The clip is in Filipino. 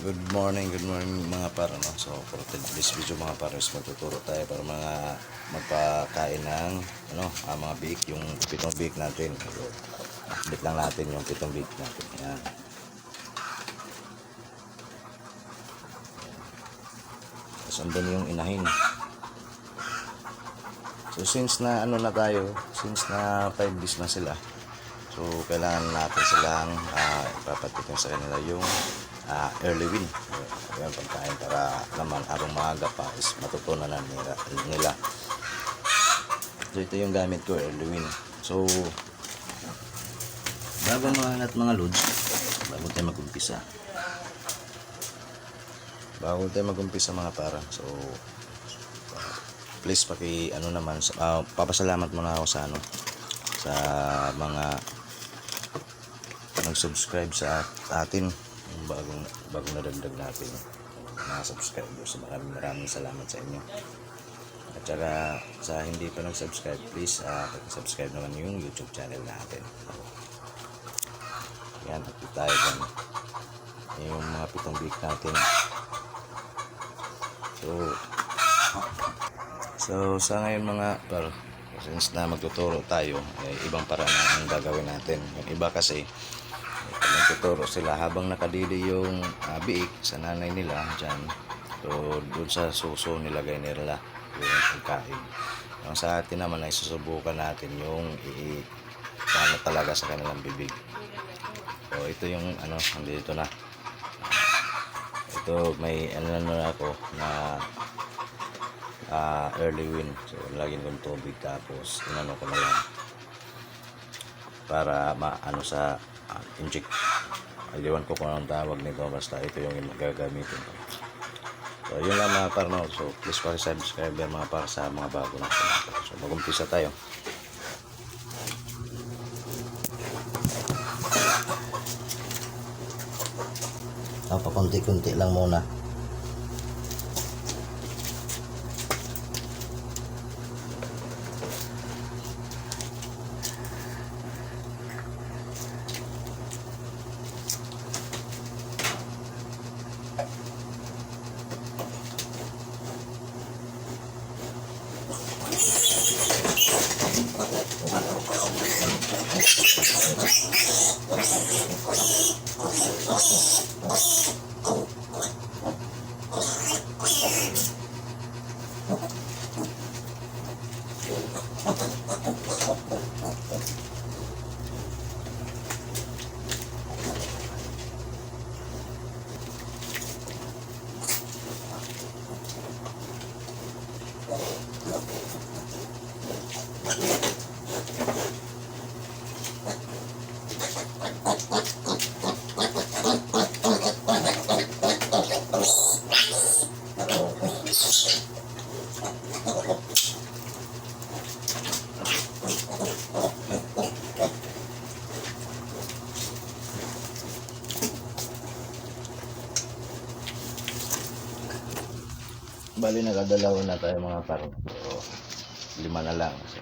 Good morning mga para, no? So for today's video mga pares, magtuturo tayo para magpakain ng mga bake, yung pitong bake natin. So, update lang natin yung pitong bake natin. Ayan. Tapos andun yung inahin. So since na since na 5 days na sila, so kailangan natin silang ipapatikin sa kanila yung early win. Ayan, pagkain para naman habang maaga pa is matutunan na nila. So ito yung gamit ko, early win. So bago mga loads, bago tayo mag-umpisa mga para, so please papasalamat muna ako sa mga nag-subscribe sa atin, yung bagong nadagdag natin mga subscribers. Maraming salamat sa inyo. At saka sa hindi pa nag-subscribe, please pag-subscribe naman yung YouTube channel natin. Yan, update tayo dyan. Yung mga pitong bake natin. So sa ngayon mga par, since na magtuturo tayo, ibang paraan ang gagawin natin. Yung iba kasi nagtuturo sila habang nakadili yung biik sa nanay nila dyan. So doon sa suso nilagay nila yung pagkain. Ang sa atin naman ay susubukan natin yung paano talaga sa kanilang bibig. So ito yung nandito na. Ito may na ako na early win. So lagyan ko ng tubig, tapos ko na lang para sa inject. Aliwan ko kung anong tawag nito, basta ito yung gagamitin ko. So yun lang mga par, no? So please subscribe mga par sa mga bago na. So mag-umpisa tayo. Pakunti-kunti lang muna. Bali nakadalawa na tayo mga par. So 5 na lang. So